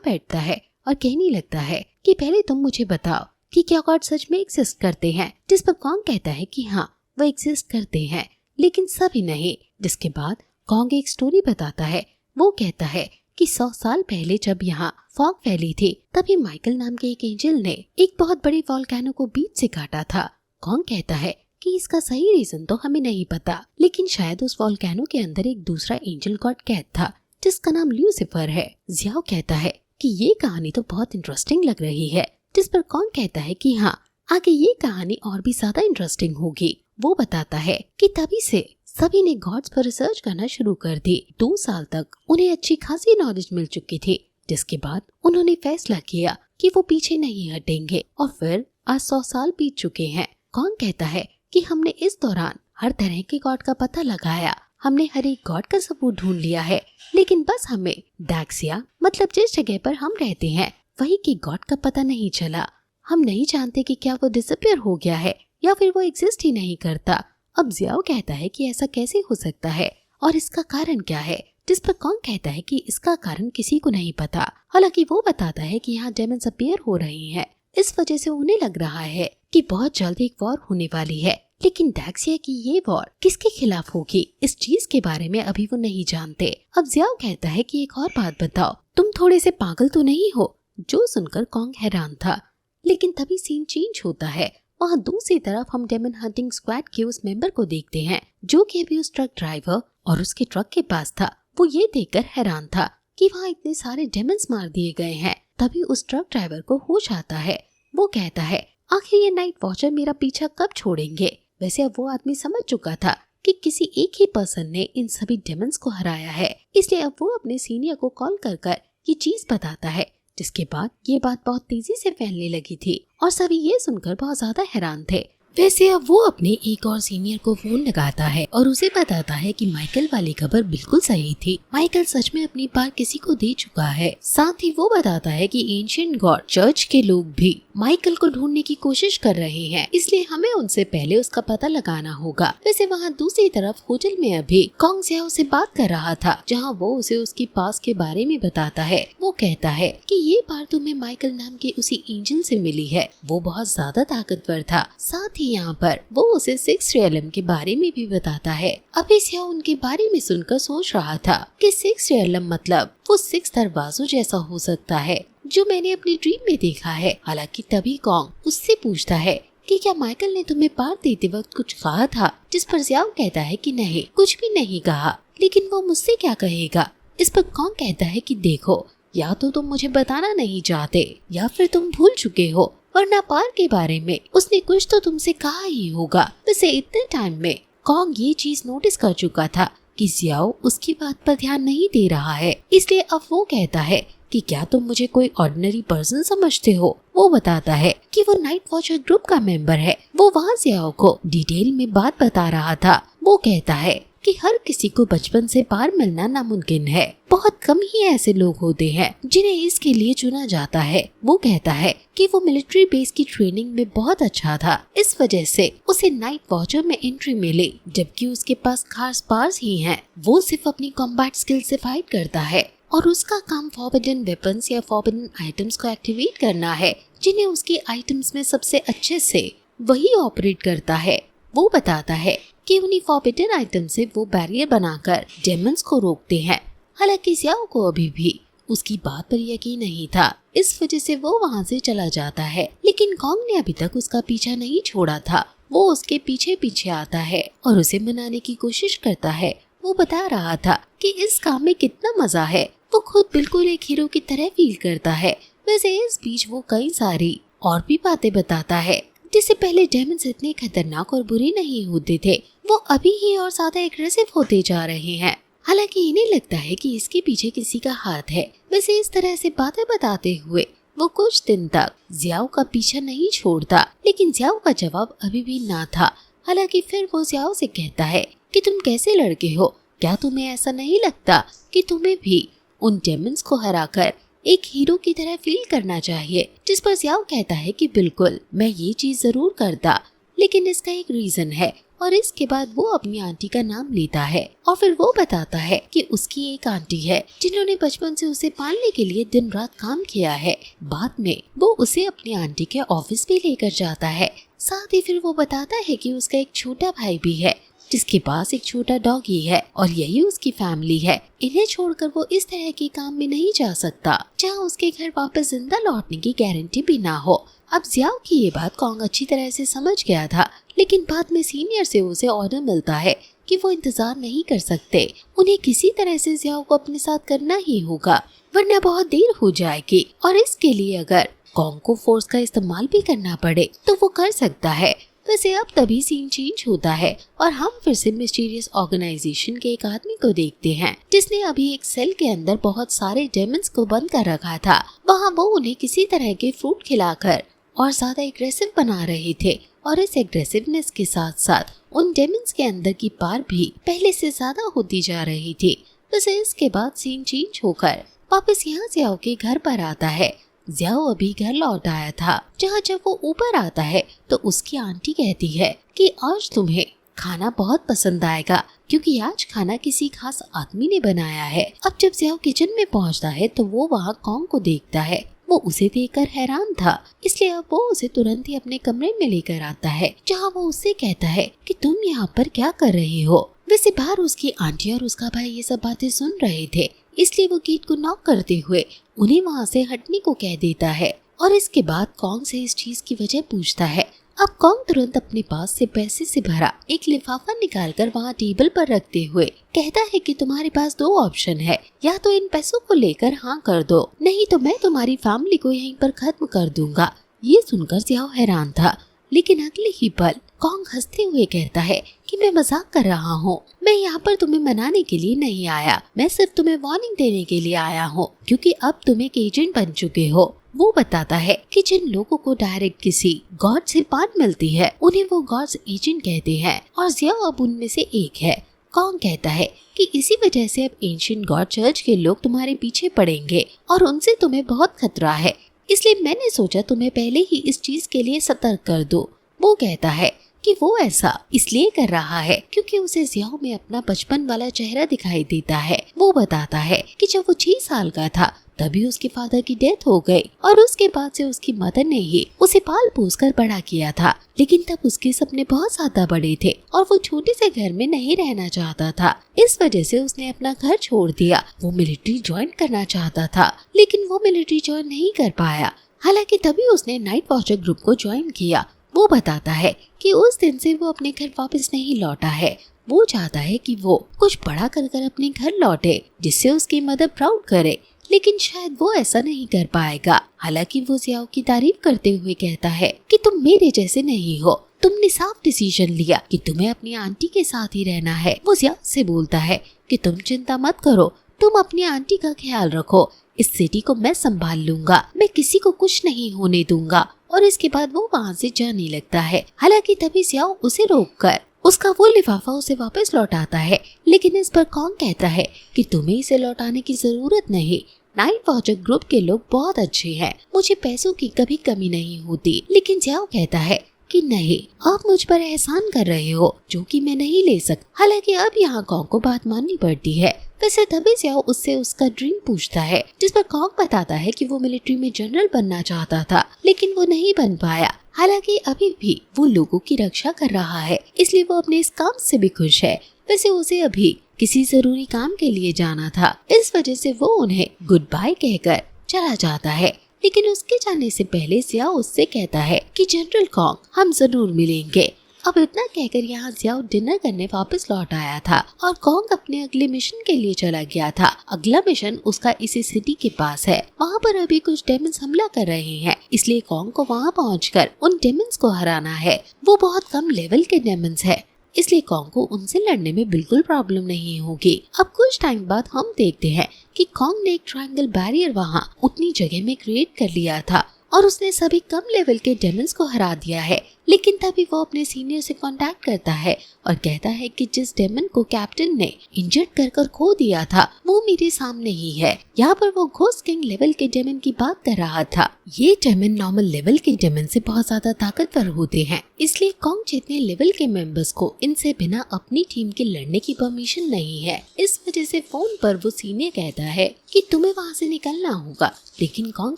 बैठता है और कहने लगता है कि पहले तुम मुझे बताओ कि क्या गॉड सच में एग्जिस्ट करते हैं। जिस पर कॉन्ग कहता है कि हाँ वो एग्जिस्ट करते हैं लेकिन सभी नहीं। जिसके बाद कॉन्ग एक स्टोरी बताता है। वो कहता है कि 100 साल पहले जब यहाँ फॉग फैली थी तभी माइकल नाम के एक एंजल ने एक बहुत बड़ी वोल्केनो को बीच से काटा था। कॉन्ग कहता है कि इसका सही रीजन तो हमें नहीं पता, लेकिन शायद उस वोल्केनो के अंदर एक दूसरा एंजल गॉड कैद था जिसका नाम ल्यूसिफर है। जियाओ कहता है कि ये कहानी तो बहुत इंटरेस्टिंग लग रही है। जिस पर कॉन्ग कहता है कि हाँ आगे ये कहानी और भी ज्यादा इंटरेस्टिंग होगी। वो बताता है कि तभी से सभी ने गॉड्स पर रिसर्च करना शुरू कर दी। 2 साल तक उन्हें अच्छी खासी नॉलेज मिल चुकी थी, जिसके बाद उन्होंने फैसला किया कि वो पीछे नहीं हटेंगे और फिर आज 100 साल बीत चुके हैं। कॉन्ग कहता है कि हमने इस दौरान हर तरह के गॉड का पता लगाया, हमने हर एक गॉड का सबूत ढूंढ लिया है, लेकिन बस हमें डैक्सिया मतलब जिस जगह पर हम रहते हैं वही के गॉड का पता नहीं चला। हम नहीं जानते कि क्या वो डिसअपीयर हो गया है या फिर वो एग्जिस्ट ही नहीं करता। अब जियाओ कहता है कि ऐसा कैसे हो सकता है और इसका कारण क्या है। जिस पर कॉन्ग कहता है कि इसका कारण किसी को नहीं पता। हालांकि वो बताता है कि यहाँ डेमन्स अपीयर हो रही हैं, इस वजह से उन्हें लग रहा है कि बहुत जल्द एक वॉर होने वाली है। लेकिन डैक्सिया की ये वॉर किसके खिलाफ होगी इस चीज के बारे में अभी वो नहीं जानते। अब जियाओ कहता है कि एक और बात बताओ, तुम थोड़े से पागल तो नहीं हो। जो सुनकर कॉन्ग हैरान था, लेकिन तभी सीन चेंज होता है। वहाँ दूसरी तरफ हम डेमन हंटिंग स्क्वाड के उस मेंबर को देखते हैं जो कि अभी उस ट्रक ड्राइवर और उसके ट्रक के पास था। वो ये देखकर हैरान था कि वहाँ इतने सारे डेमन्स मार दिए गए हैं। तभी उस ट्रक ड्राइवर को होश आता है। वो कहता है आखिर ये नाइट वॉचर मेरा पीछा कब छोड़ेंगे। वैसे अब वो आदमी समझ चुका था कि किसी एक ही पर्सन ने इन सभी डेमन्स को हराया है, इसलिए अब वो अपने सीनियर को कॉल कर ये चीज बताता है। जिसके बाद ये बात बहुत तेजी से फैलने लगी थी और सभी ये सुनकर बहुत ज्यादा हैरान थे। वैसे अब वो अपने एक और सीनियर को फोन लगाता है और उसे बताता है कि माइकल वाली खबर बिल्कुल सही थी। माइकल सच में अपनी बात किसी को दे चुका है। साथ ही वो बताता है कि एंशिएंट गॉड चर्च के लोग भी माइकल को ढूंढने की कोशिश कर रहे हैं, इसलिए हमें उनसे पहले उसका पता लगाना होगा। वैसे वहाँ दूसरी तरफ होटल में अभी कॉन्ग जियाओ से बात कर रहा था, जहाँ वो उसे उसकी पास के बारे में बताता है। वो कहता है कि ये बार तुम्हें माइकल नाम के उसी एंजल से मिली है, वो बहुत ज्यादा ताकतवर था। साथ ही यहाँ पर वो उसे 6 रियलम के बारे में भी बताता है। अभी जियाओ उनके बारे में सुनकर सोच रहा था कि 6 रियलम मतलब वो 6 दरवाजों जैसा हो सकता है जो मैंने अपनी ड्रीम में देखा है। हालांकि तभी कॉन्ग उससे पूछता है कि क्या माइकल ने तुम्हें पार देते वक्त कुछ कहा था। जिस पर जियाओ कहता है कि नहीं, कुछ भी नहीं कहा, लेकिन वो मुझसे क्या कहेगा। इस पर कॉन्ग कहता है कि देखो, या तो तुम मुझे बताना नहीं चाहते या फिर तुम भूल चुके हो, वरना पार के बारे में उसने कुछ तो तुमसे कहा ही होगा। वैसे इतने टाइम में कॉन्ग ये चीज नोटिस कर चुका था कि जियाओ उसकी बात पर ध्यान नहीं दे रहा है, इसलिए अब वो कहता है कि क्या तुम मुझे कोई ऑर्डिनरी पर्सन समझते हो। वो बताता है कि वो नाइट वॉचर ग्रुप का मेंबर है। वो वहाँ जियाओ को डिटेल में बात बता रहा था। वो कहता है कि हर किसी को बचपन से पार मिलना नामुमकिन है, बहुत कम ही ऐसे लोग होते हैं जिन्हें इसके लिए चुना जाता है। वो कहता है कि वो मिलिट्री बेस की ट्रेनिंग में बहुत अच्छा था, इस वजह से उसे नाइट वॉचर में एंट्री मिली, जबकि उसके पास खास पावर्स ही हैं। वो सिर्फ अपनी कॉम्बैट स्किल से फाइट करता है और उसका काम फॉरबिडन वेपन्स या फॉरबिडन आइटम्स को एक्टिवेट करना है, जिन्हें उसके आइटम्स में सबसे अच्छे से वही ऑपरेट करता है। वो बताता है कि उन्हीं फॉरबिडन आइटम से वो बैरियर बनाकर डेमंस को रोकते हैं। हालांकि जियाओ को अभी भी उसकी बात पर यकीन नहीं था, इस वजह से वो वहाँ से चला जाता है। लेकिन कॉन्ग ने अभी तक उसका पीछा नहीं छोड़ा था। वो उसके पीछे पीछे आता है और उसे मनाने की कोशिश करता है। वो बता रहा था कि इस काम में कितना मजा है। वो खुद बिल्कुल एक हीरो की तरह फील करता है। वैसे इस बीच वो कई सारी और भी बातें बताता है, जिससे पहले डेमंस इतने खतरनाक और बुरे नहीं होते थे, वो अभी ही और ज्यादा एग्रेसिव होते जा रहे हैं। हालांकि इन्हें लगता है कि इसके पीछे किसी का हाथ है। वैसे इस तरह से बातें बताते हुए वो कुछ दिन तक जियाओ का पीछा नहीं छोड़ता, लेकिन जियाओ का जवाब अभी भी ना था। हालांकि फिर वो जियाओ से कहता है कि तुम कैसे लड़के हो, क्या तुम्हें ऐसा नहीं लगता कि तुम्हें भी उन डेमंस को हराकर एक हीरो की तरह फील करना चाहिए। जिस पर जियाओ कहता है कि बिल्कुल मैं ये चीज जरूर करता, लेकिन इसका एक रीजन है। और इसके बाद वो अपनी आंटी का नाम लेता है और फिर वो बताता है कि उसकी एक आंटी है जिन्होंने बचपन से उसे पालने के लिए दिन रात काम किया है। बाद में वो उसे अपनी आंटी के ऑफिस भी लेकर जाता है। साथ ही फिर वो बताता है कि उसका एक छोटा भाई भी है जिसके पास एक छोटा डॉगी है और यही उसकी फैमिली है। इन्हें छोड़कर वो इस तरह के काम में नहीं जा सकता जहाँ उसके घर वापस जिंदा लौटने की गारंटी भी ना हो। अब जियाओ की ये बात कॉन्ग अच्छी तरह से समझ गया था, लेकिन बाद में सीनियर से उसे ऑर्डर मिलता है कि वो इंतजार नहीं कर सकते। उन्हें किसी तरह से जियाओ को अपने साथ करना ही होगा, वरना बहुत देर हो जाएगी। और इसके लिए अगर कॉन्ग को फोर्स का इस्तेमाल भी करना पड़े तो वो कर सकता है। वैसे अब तभी सीन चेंज होता है और हम फिर से मिस्टीरियस ऑर्गेनाइजेशन के एक आदमी को देखते हैं जिसने अभी एक सेल के अंदर बहुत सारे डेमंस को बंद कर रखा था। वहाँ वो उन्हें किसी तरह के फ्रूट खिलाकर और ज्यादा एग्रेसिव बना रहे थे और इस एग्रेसिवनेस के साथ साथ उन डेमंस के अंदर की पार भी पहले से ज्यादा होती जा रही थी। वैसे इसके बाद सीन चेंज होकर वापस यहाँ जियाओ के घर पर आता है। जियाओ अभी घर लौट आया था, जहाँ जब वो ऊपर आता है तो उसकी आंटी कहती है कि आज तुम्हें खाना बहुत पसंद आएगा क्योंकि आज खाना किसी खास आदमी ने बनाया है। अब जब जियाओ किचन में पहुँचता है तो वो वहाँ कॉन्ग को देखता है। वो उसे देखकर हैरान था, इसलिए अब वो उसे तुरंत ही अपने कमरे में लेकर आता है, जहाँ वो उससे कहता है कि तुम यहाँ पर क्या कर रहे हो। वैसे बाहर उसकी आंटी और उसका भाई ये सब बातें सुन रहे थे, इसलिए वो गेट को नॉक करते हुए उन्हें वहाँ से हटने को कह देता है। और इसके बाद कॉन्ग से इस चीज की वजह पूछता है। अब कॉन्ग तुरंत अपने पास से पैसे से भरा एक लिफाफा निकालकर वहाँ टेबल पर रखते हुए कहता है कि तुम्हारे पास दो ऑप्शन है, या तो इन पैसों को लेकर हाँ कर दो, नहीं तो मैं तुम्हारी फैमिली को यहीं पर खत्म कर दूंगा। ये सुनकर जियाओ हैरान था, लेकिन अगले ही पल कॉन्ग हंसते हुए कहता है कि मैं मजाक कर रहा हूँ, मैं यहाँ पर तुम्हें मनाने के लिए नहीं आया, मैं सिर्फ तुम्हें वार्निंग देने के लिए आया हूँ क्योंकि अब तुम एक एजेंट बन चुके हो। वो बताता है कि जिन लोगों को डायरेक्ट किसी गॉड से पार मिलती है उन्हें वो गॉड्स एजेंट कहते हैं और जियाओ अब उनमें से एक है। कॉन्ग कहता है कि इसी वजह से अब एंशिएंट गॉड चर्च के लोग तुम्हारे पीछे पड़ेंगे और उनसे तुम्हें बहुत खतरा है, इसलिए मैंने सोचा तुम्हें पहले ही इस चीज के लिए सतर्क कर दूं। वो कहता है कि वो ऐसा इसलिए कर रहा है क्योंकि उसे जियाओ में अपना बचपन वाला चेहरा दिखाई देता है। वो बताता है कि जब वो 6 साल का था तभी उसके फादर की डेथ हो गई और उसके बाद से उसकी मदर ने ही उसे पाल पोस कर बड़ा किया था, लेकिन तब उसके सपने बहुत ज्यादा बड़े थे और वो छोटे से घर में नहीं रहना चाहता था। इस वजह से उसने अपना घर छोड़ दिया। वो मिलिट्री ज्वाइन करना चाहता था, लेकिन वो मिलिट्री ज्वाइन नहीं कर पाया। हालांकि तभी उसने नाइट वॉचर ग्रुप को ज्वाइन किया। वो बताता है कि उस दिन से वो अपने घर वापस नहीं लौटा है। वो चाहता है कि वो कुछ बड़ा कर अपने घर लौटे जिससे उसकी मदर प्राउड करे, लेकिन शायद वो ऐसा नहीं कर पाएगा। हालांकि वो जियाओ की तारीफ करते हुए कहता है कि तुम मेरे जैसे नहीं हो, तुमने साफ डिसीजन लिया कि तुम्हें अपनी आंटी के साथ ही रहना है। वो जियाओ से बोलता है कि तुम चिंता मत करो, तुम अपनी आंटी का ख्याल रखो, इस सिटी को मैं संभाल लूंगा, मैं किसी को कुछ नहीं होने दूंगा। और इसके बाद वो वहाँ से जाने लगता है। हालांकि तभी जियाओ उसे रोककर उसका वो लिफाफा उसे वापस लौटाता है, लेकिन इस पर कॉन्ग कहता है कि तुम्हें इसे लौटाने की जरूरत नहीं, नाइट वॉचर ग्रुप के लोग बहुत अच्छे हैं, मुझे पैसों की कभी कमी नहीं होती। लेकिन जियाओ कहता है कि नहीं, आप मुझ पर एहसान कर रहे हो जो कि मैं नहीं ले सकता। हालांकि अब यहाँ कॉन्ग को बात माननी पड़ती है। वैसे तभी जियाओ उससे उसका ड्रीम पूछता है, जिस पर कॉन्ग बताता है कि वो मिलिट्री में जनरल बनना चाहता था, लेकिन वो नहीं बन पाया। हालांकि अभी भी वो लोगों की रक्षा कर रहा है, इसलिए वो अपने इस काम से भी खुश है। वैसे उसे अभी किसी जरूरी काम के लिए जाना था, इस वजह से वो उन्हें गुड बाय कहकर चला जाता है। लेकिन उसके जाने से पहले जियाओ उससे कहता है कि जनरल कॉन्ग, हम जरूर मिलेंगे। अब इतना कहकर यहाँ जियाओ डिनर करने वापस लौट आया था और कॉन्ग अपने अगले मिशन के लिए चला गया था। अगला मिशन उसका इसी सिटी के पास है। वहाँ पर अभी कुछ डेमन्स हमला कर रहे हैं, इसलिए कॉन्ग को वहाँ पहुँचकर उन डेमन्स को हराना है। वो बहुत कम लेवल के डेमन्स है, इसलिए कॉन्ग को उनसे लड़ने में बिल्कुल प्रॉब्लम नहीं होगी। अब कुछ टाइम बाद हम देखते हैं कि कॉन्ग ने एक ट्रायंगल बैरियर वहाँ उतनी जगह में क्रिएट कर लिया था और उसने सभी कम लेवल के डेमन्स को हरा दिया है। लेकिन तभी वो अपने सीनियर से कांटेक्ट करता है और कहता है कि जिस डेमन को कैप्टन ने इंजर्ड कर खो दिया था वो मेरे सामने ही है। यहाँ पर वो घोस्ट किंग लेवल के डेमन की बात कर रहा था। ये डेमन नॉर्मल लेवल के डेमन से बहुत ज्यादा ताकतवर होते हैं, इसलिए कॉन्ग जितने लेवल के मेंबर्स को इनसे बिना अपनी टीम के लड़ने की परमिशन नहीं है। इस वजह से फोन पर वो सीनियर कहता है कि तुम्हें वहाँ से निकलना होगा, लेकिन कॉन्ग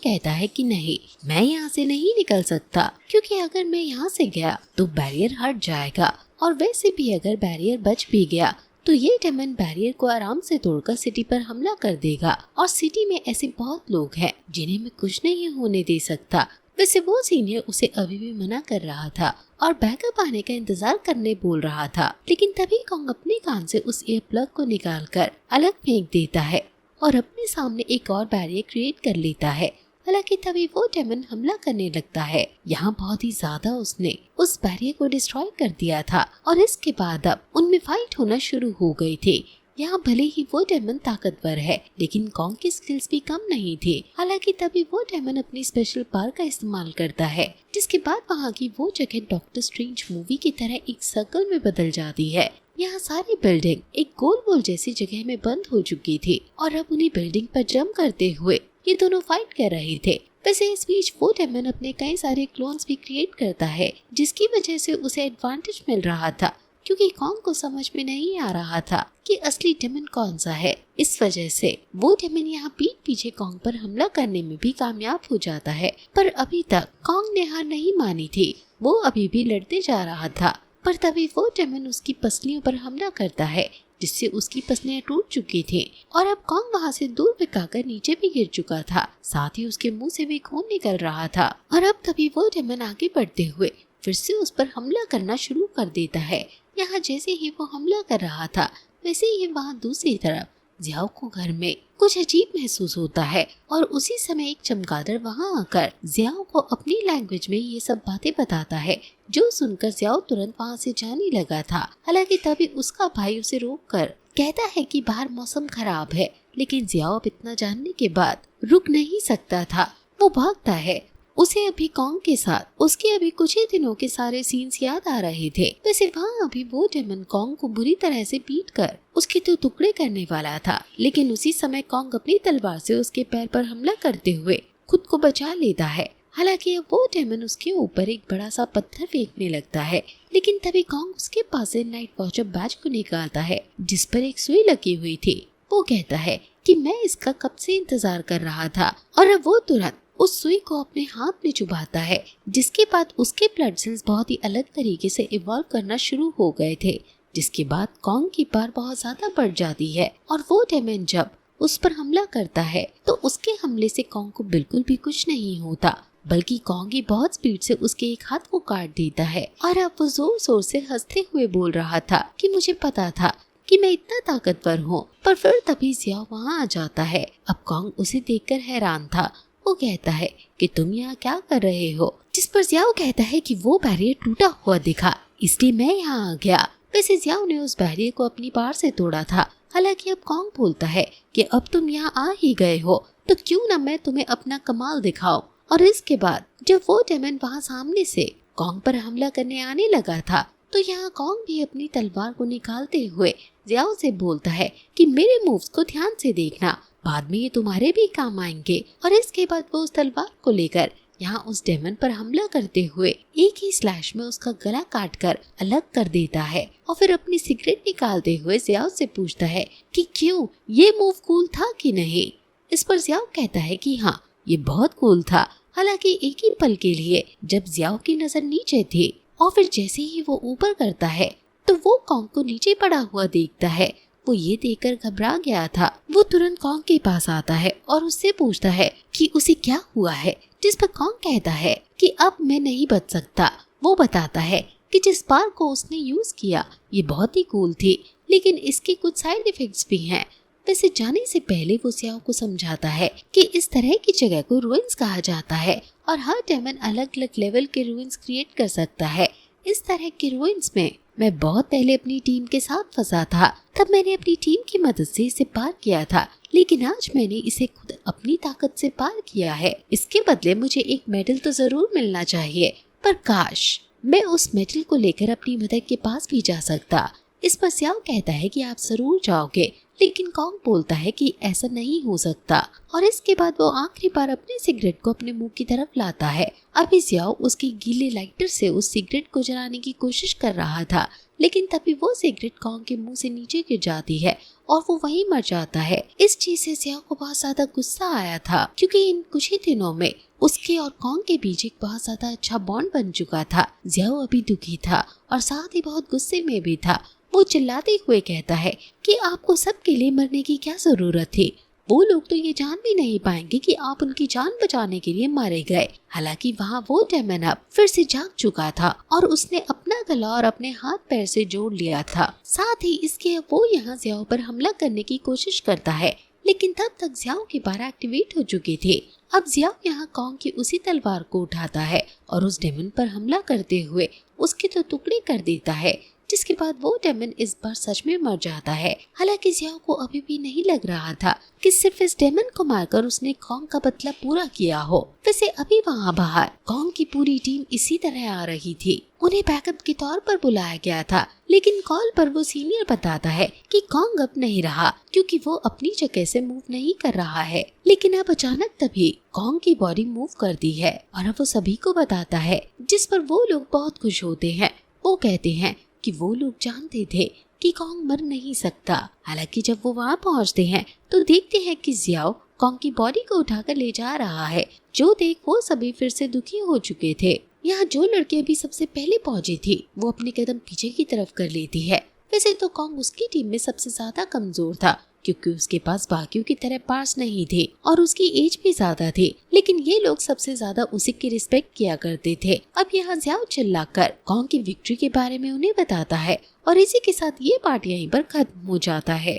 कहता है कि नहीं, मैं यहाँ से नहीं निकल सकता, क्योंकि अगर मैं यहाँ से गया तो बैरियर हट जाएगा और वैसे भी अगर बैरियर बच भी गया तो ये डेमन बैरियर को आराम से तोड़कर सिटी पर हमला कर देगा और सिटी में ऐसे बहुत लोग हैं जिन्हें मैं कुछ नहीं होने दे सकता। वैसे वो सीनियर उसे अभी भी मना कर रहा था और बैकअप आने का इंतजार करने बोल रहा था, लेकिन तभी कॉन्ग अपने कान से उस ईयर प्लग को निकालकर अलग फेंक देता है और अपने सामने एक और बैरियर क्रिएट कर लेता है। हालांकि तभी वो डेमन हमला करने लगता है। यहाँ बहुत ही ज्यादा उसने उस बैरियर को डिस्ट्रॉय कर दिया था और इसके बाद अब उनमें फाइट होना शुरू हो गई थी। यहाँ भले ही वो डेमन ताकतवर है, लेकिन कॉन्ग की स्किल्स भी कम नहीं थी। हालांकि तभी वो डेमन अपनी स्पेशल पावर का इस्तेमाल करता है, जिसके बाद वहाँ की वो जगह डॉक्टर स्ट्रेंज मूवी की तरह एक सर्कल में बदल जाती है। यहाँ सारी बिल्डिंग एक गोल गोल जैसी जगह में बंद हो चुकी थी और अब उन्हीं बिल्डिंग पर जंप करते हुए ये दोनों फाइट कर रहे थे। वैसे इस बीच वो डेमन अपने कई सारे क्लोन्स भी क्रिएट करता है, जिसकी वजह से उसे एडवांटेज मिल रहा था, क्योंकि कॉन्ग को समझ में नहीं आ रहा था कि असली डेमन कौन सा है। इस वजह से वो डेमन यहाँ पीठ पीछे कॉन्ग पर हमला करने में भी कामयाब हो जाता है। पर अभी तक कॉन्ग ने हार नहीं मानी थी, वो अभी भी लड़ते जा रहा था। पर तभी वो डेमन उसकी पसलियों पर हमला करता है, जिससे उसकी पसलियां टूट चुकी थी और अब कॉन्ग वहाँ से दूर फेंकाकर नीचे भी गिर चुका था। साथ ही उसके मुंह से भी खून निकल रहा था और अब तभी वो डेमन आगे बढ़ते हुए फिर से उस पर हमला करना शुरू कर देता है। यहाँ जैसे ही वो हमला कर रहा था वैसे ही वहाँ दूसरी तरफ जियाओ को घर में कुछ अजीब महसूस होता है और उसी समय एक चमगादड़ वहाँ आकर जियाओ को अपनी लैंग्वेज में ये सब बातें बताता है, जो सुनकर जियाओ तुरंत वहाँ से जाने लगा था। हालांकि तभी उसका भाई उसे रोककर कहता है कि बाहर मौसम खराब है, लेकिन जियाओ अब इतना जानने के बाद रुक नहीं सकता था। वो भागता है। उसे अभी कॉन्ग के साथ उसके अभी कुछ ही दिनों के सारे सीन्स याद आ रहे थे। वैसे वहाँ अभी वो डेमन कॉन्ग को बुरी तरह से पीट कर उसके तो टुकड़े करने वाला था, लेकिन उसी समय कॉन्ग अपनी तलवार से उसके पैर पर हमला करते हुए खुद को बचा लेता है। हालांकि अब वो डेमन उसके ऊपर एक बड़ा सा पत्थर फेंकने लगता है, लेकिन तभी कॉन्ग उसके पास से नाइट वॉचर बैज को निकालता है, जिस पर एक सुई लगी हुई थी। वो कहता है कि मैं इसका कब से इंतजार कर रहा था और अब वो तुरंत उस सुई को अपने हाथ में चुभाता है, जिसके बाद उसके ब्लड सेल्स बहुत ही अलग तरीके से इवॉल्व करना शुरू हो गए थे, जिसके बाद कॉन्ग की पावर बहुत ज्यादा बढ़ जाती है और वो डेमन जब उस पर हमला करता है तो उसके हमले से कॉन्ग को बिल्कुल भी कुछ नहीं होता, बल्कि कॉन्ग ही बहुत स्पीड से उसके एक हाथ को काट देता है और अब वो जोर जोर से हंसते हुए बोल रहा था कि मुझे पता था कि मैं इतना ताकतवर हूँ। पर फिर तभी जियाओ वहाँ आ जाता है। अब कॉन्ग उसे देखकर हैरान था। वो कहता है कि तुम यहाँ क्या कर रहे हो, जिस पर जियाओ कहता है कि वो बैरियर टूटा हुआ दिखा, इसलिए मैं यहाँ आ गया। वैसे जियाओ ने उस बैरियर को अपनी पार से तोड़ा था। हालांकि अब कॉन्ग बोलता है कि अब तुम यहाँ आ ही गए हो तो क्यों ना मैं तुम्हें अपना कमाल दिखाऊं। और इसके बाद जब वो डेमन वहाँ सामने से कॉन्ग पर हमला करने आने लगा था तो यहाँ कॉन्ग भी अपनी तलवार को निकालते हुए जियाओ से बोलता है कि मेरे मूव्स को ध्यान से देखना, बाद में ये तुम्हारे भी काम आएंगे। और इसके बाद वो उस तलवार को लेकर यहाँ उस डेमन पर हमला करते हुए एक ही स्लैश में उसका गला काट कर अलग कर देता है और फिर अपनी सिगरेट निकालते हुए जियाओ से पूछता है कि क्यों, ये मूव कूल था कि नहीं। इस पर जियाओ कहता है कि हाँ, ये बहुत कूल था। हालांकि एक ही पल के लिए जब जियाओ की नजर नीचे थी और फिर जैसे ही वो ऊपर करता है तो वो कॉन्ग को नीचे पड़ा हुआ देखता है। वो ये देखकर घबरा गया था। वो तुरंत कॉन्ग के पास आता है और उससे पूछता है कि उसे क्या हुआ है, जिस पर कॉन्ग कहता है कि अब मैं नहीं बच सकता। वो बताता है कि जिस पार को उसने यूज किया ये बहुत ही कूल थी, लेकिन इसके कुछ साइड इफेक्ट्स भी हैं। वैसे जाने से पहले वो जियाओ को समझाता है कि इस तरह की जगह को रूइंस कहा जाता है और हर डेमन अलग अलग लेवल के रूइंस क्रिएट कर सकता है। इस तरह के रूइंस में मैं बहुत पहले अपनी टीम के साथ फंसा था, तब मैंने अपनी टीम की मदद से इसे पार किया था, लेकिन आज मैंने इसे खुद अपनी ताकत से पार किया है। इसके बदले मुझे एक मेडल तो जरूर मिलना चाहिए, पर काश मैं उस मेडल को लेकर अपनी मदद के पास भी जा सकता। इस पर जियाओ कहता है कि आप जरूर जाओगे, लेकिन कॉन्ग बोलता है कि ऐसा नहीं हो सकता और इसके बाद वो आखिरी बार अपने सिगरेट को अपने मुंह की तरफ लाता है। अभी जियाओ उसकी गीले लाइटर से उस सिगरेट को जलाने की कोशिश कर रहा था, लेकिन तभी वो सिगरेट कॉन्ग के मुंह से नीचे गिर जाती है और वो वहीं मर जाता है। इस चीज से जियाओ को बहुत ज्यादा गुस्सा आया था, क्योंकि इन कुछ ही दिनों में उसके और कॉन्ग के बीच एक बहुत ज्यादा अच्छा बॉन्ड बन चुका था। जियाओ अभी दुखी था और साथ ही बहुत गुस्से में भी था। वो चिल्लाते हुए कहता है कि आपको सबके लिए मरने की क्या जरूरत थी। वो लोग तो ये जान भी नहीं पाएंगे कि आप उनकी जान बचाने के लिए मारे गए। हालांकि वहाँ वो डेमन अब फिर से जाग चुका था और उसने अपना गला और अपने हाथ पैर से जोड़ लिया था। साथ ही इसके वो यहाँ जियाओ पर हमला करने की कोशिश करता है, लेकिन तब तक जियाओ की 12 एक्टिवेट हो चुकी थी। अब जियाओ यहाँ कॉन्ग की उसी तलवार को उठाता है और उस डेमन पर हमला करते हुए उसके तो टुकड़े कर देता है, जिसके बाद वो डेमन इस बार सच में मर जाता है। हालांकि जियाओ को अभी भी नहीं लग रहा था कि सिर्फ इस डेमन को मारकर उसने कॉन्ग का बदला पूरा किया हो। वैसे अभी वहाँ बाहर कॉन्ग की पूरी टीम इसी तरह आ रही थी। उन्हें बैकअप के तौर पर बुलाया गया था, लेकिन कॉल पर वो सीनियर बताता है कि कॉन्ग अब नहीं रहा, क्योंकि वो अपनी जगह से मूव नहीं कर रहा है। लेकिन अब अचानक तभी कॉन्ग की बॉडी मूव करती है और अब वो सभी को बताता है, जिस पर वो लोग बहुत खुश होते हैं। वो कहते हैं कि वो लोग जानते थे कि कॉन्ग मर नहीं सकता। हालांकि जब वो वहाँ पहुँचते हैं तो देखते हैं कि जियाओ कॉन्ग की बॉडी को उठाकर ले जा रहा है, जो देख वो सभी फिर से दुखी हो चुके थे। यहाँ जो लड़की अभी सबसे पहले पहुंची थी वो अपने कदम पीछे की तरफ कर लेती है। वैसे तो कॉन्ग उसकी टीम में सबसे ज्यादा कमजोर था, क्योंकि उसके पास बाकियों की तरह पार्ट्स नहीं थे और उसकी एज भी ज्यादा थी, लेकिन ये लोग सबसे ज्यादा उसी की रिस्पेक्ट किया करते थे। अब यहाँ जियाओ चिल्लाकर कॉन्ग की विक्ट्री के बारे में उन्हें बताता है और इसी के साथ ये पार्ट यहीं पर खत्म हो जाता है।